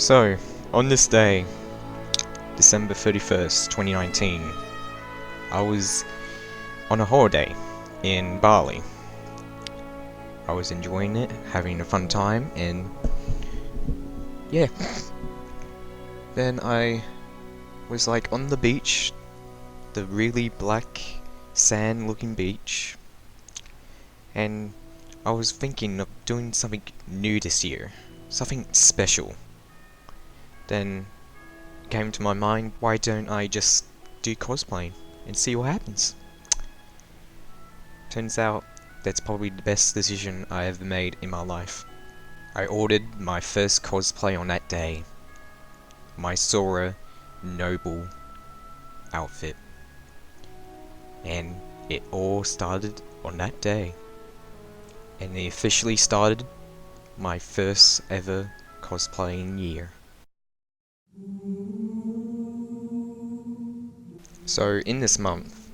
So, on this day, December 31st, 2019, I was on a holiday in Bali. I was enjoying it, having a fun time, and yeah. Then I was like on the beach, the really black sand looking beach, and I was thinking of doing something new this year, something special. Then came to my mind, why don't I just do cosplaying and see what happens? Turns out that's probably the best decision I ever made in my life. I ordered my first cosplay on that day, my Sora Noble outfit, and it all started on that day, and it officially started my first ever cosplaying year. So in this month,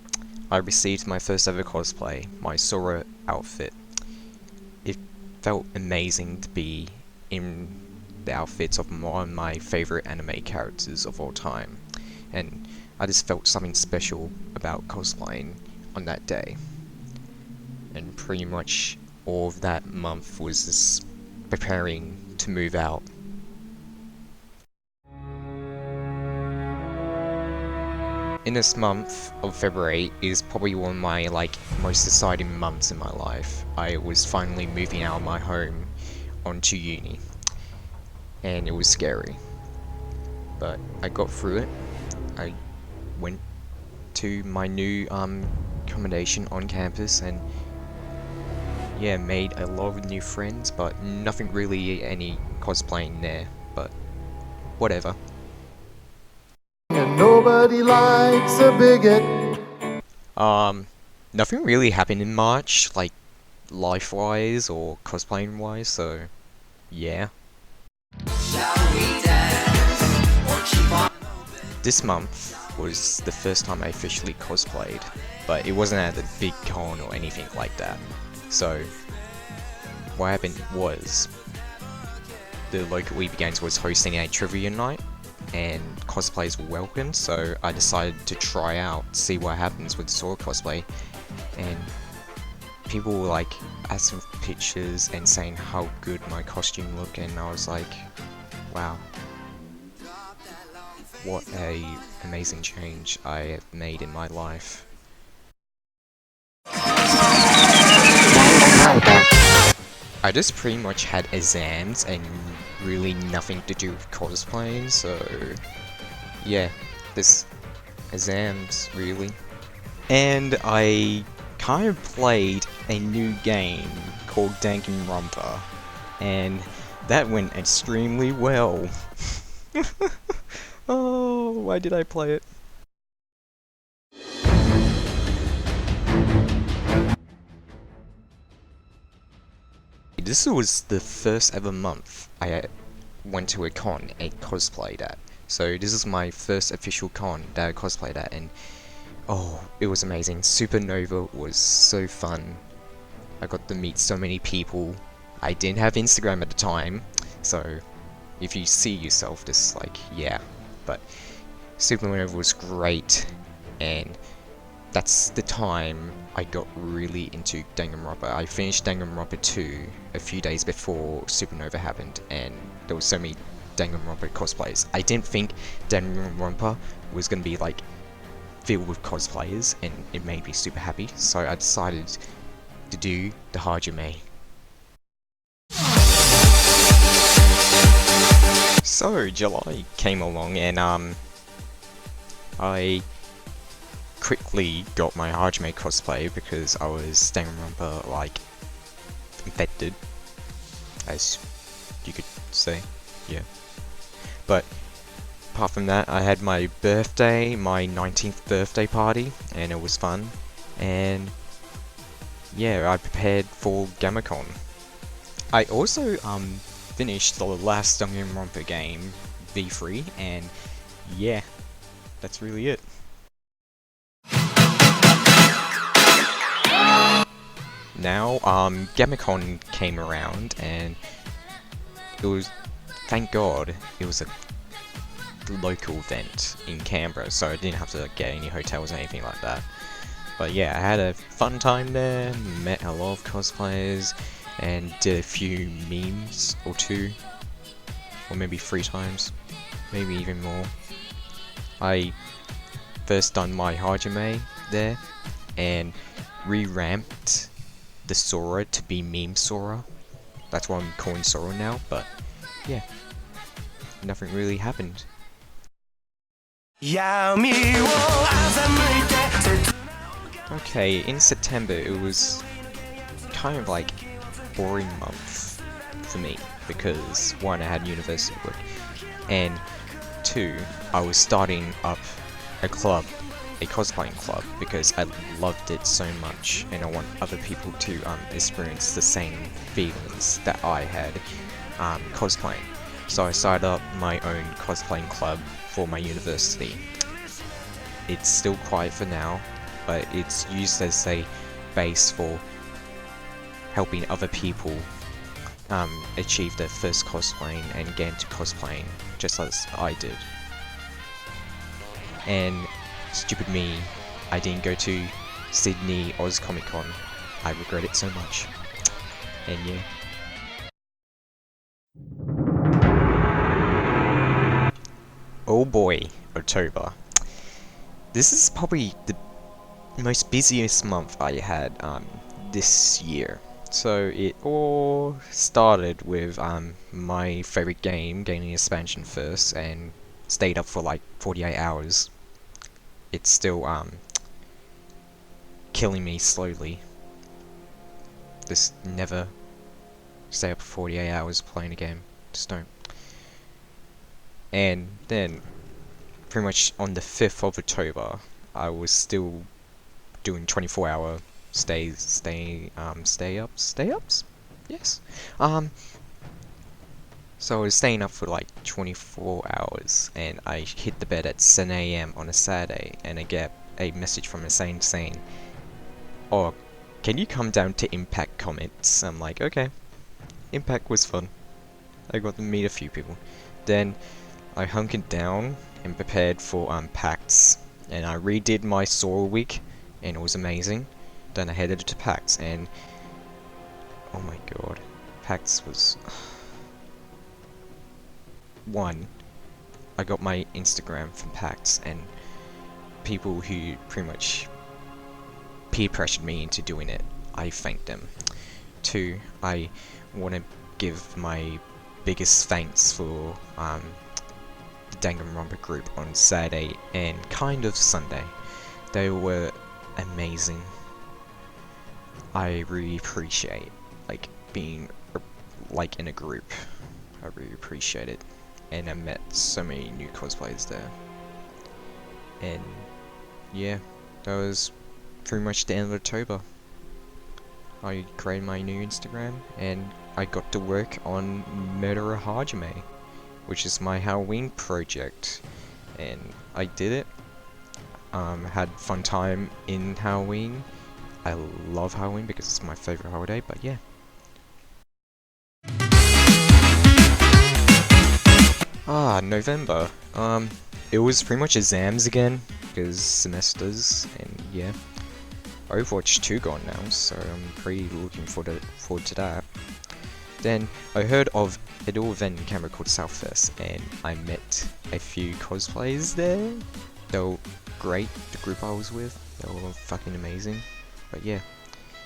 I received my first ever cosplay, my Sora outfit. It felt amazing to be in the outfits of one of my favorite anime characters of all time, and I just felt something special about cosplaying on that day. And pretty much all of that month was just preparing to move out. In this month of February is probably one of my most exciting months in my life. I was finally moving out of my home onto uni, and it was scary, but I got through it. I went to my new accommodation on campus, and yeah, made a lot of new friends, but nothing really any cosplaying there, but whatever. And nobody likes a bigot. Nothing really happened in March, like life-wise or cosplaying-wise, so yeah. This month was the first time I officially cosplayed, but it wasn't at a big con or anything like that. So what happened was the local Weeby Games was hosting a trivia night, and cosplays were welcome, so I decided to try out, see what happens with Sora cosplay, and people were like asking for pictures and saying how good my costume looked, and I was like, wow, what a amazing change I have made in my life. I just pretty much had exams and really nothing to do with cosplaying, so yeah, this exams really. And I kind of played a new game called Danganronpa, and that went extremely well. Oh, why did I play it? This was the first ever month I went to a con and cosplayed at. So this is my first official con that I cosplayed at, and oh, it was amazing. Supernova was so fun. I got to meet so many people. I didn't have Instagram at the time, so if you see yourself, just yeah. But Supernova was great, and that's the time I got really into Danganronpa. I finished Danganronpa 2 a few days before Supernova happened, and there was so many Danganronpa cosplays. I didn't think Danganronpa was gonna be filled with cosplayers, and it made me super happy, so I decided to do the Hajime. So July came along, and I quickly got my Hajime cosplay because I was Danganronpa infected, as you could say, yeah. But apart from that, I had my birthday, my 19th birthday party, and it was fun. And yeah, I prepared for GammaCon. I also finished the last Danganronpa game, V3, and yeah, that's really it. Now, GammaCon came around, and it was thank God it was a local event in Canberra, so I didn't have to get any hotels or anything like that. But yeah, I had a fun time there, met a lot of cosplayers, and did a few memes or two, or maybe 3 times, maybe even more. I first done my Hajime there, and re-ramped the Sora to be meme Sora. That's why I'm calling Sora now, but yeah, nothing really happened. Okay, in September it was kind of like boring month for me because one, I had university work, and two, I was starting up a club, a cosplaying club, because I loved it so much and I want other people to experience the same feelings that I had cosplaying. So I started up my own cosplaying club for my university. It's still quiet for now, but it's used as a base for helping other people achieve their first cosplaying and get into cosplaying, just as I did. And stupid me, I didn't go to Sydney Oz Comic Con. I regret it so much. And yeah. Oh boy, October. This is probably the most busiest month I had this year. So it all started with my favorite game gaining expansion first and stayed up for like 48 hours. It's still killing me slowly. Just never stay up for 48 hours playing a game. Just don't. And then pretty much on the 5th of October I was still doing 24-hour stay ups? Yes. So I was staying up for like 24 hours and I hit the bed at 7 AM on a Saturday and I get a message from a saying, "Oh, can you come down to Impact Comics?" I'm like, okay. Impact was fun. I got to meet a few people. Then I hunkered down and prepared for PAX, and I redid my Sora week, and it was amazing. Then I headed to PAX, and oh my god, PAX was... One, I got my Instagram from PAX, and people who pretty much peer pressured me into doing it, I thanked them. Two, I want to give my biggest thanks for the Danganronpa group on Saturday and kind of Sunday. They were amazing. I really appreciate like being like in a group. I really appreciate it, and I met so many new cosplayers there. And yeah, that was pretty much the end of October. I created my new Instagram and I got to work on Murderer Hajime, which is my Halloween project, and I did it. Had fun time in Halloween. I love Halloween because it's my favorite holiday, but yeah. November. It was pretty much exams again, because semesters, and yeah. Overwatch 2 gone now, so I'm pretty looking forward to that. Then I heard of a little event in Canberra called Southfest, and I met a few cosplayers there. They were great, the group I was with, they were fucking amazing. But yeah,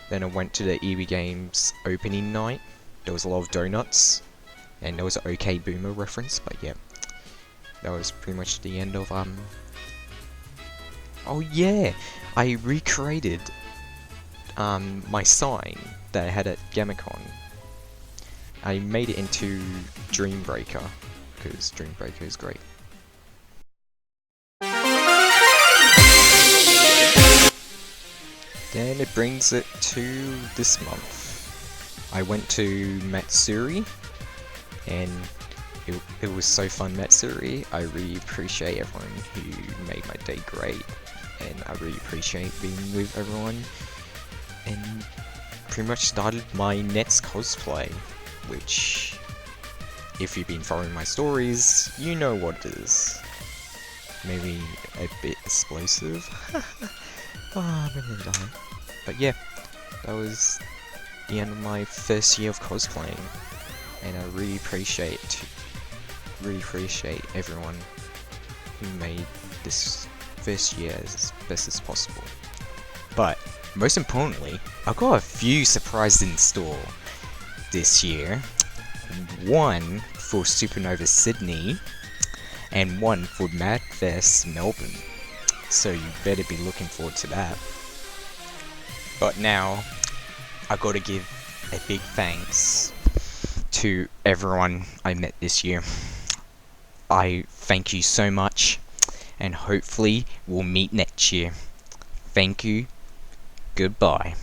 then I went to the EB Games opening night. There was a lot of donuts, and there was an OK Boomer reference, but yeah. That was pretty much the end of Oh yeah! I recreated my sign that I had at Gamicon. I made it into Dreambreaker, because Dreambreaker is great. Then it brings it to this month. I went to Matsuri, and it was so fun, Matsuri. I really appreciate everyone who made my day great, and I really appreciate being with everyone. And pretty much started my next cosplay, which if you've been following my stories, you know what it is. Maybe a bit explosive. Oh, I'm gonna die. But yeah, that was the end of my first year of cosplaying, and I really appreciate everyone who made this first year as best as possible. But most importantly, I've got a few surprises in store this year. One for Supernova Sydney, and one for Madfest Melbourne. So you better be looking forward to that. But now, I gotta give a big thanks to everyone I met this year. I thank you so much, and hopefully we'll meet next year. Thank you. Goodbye.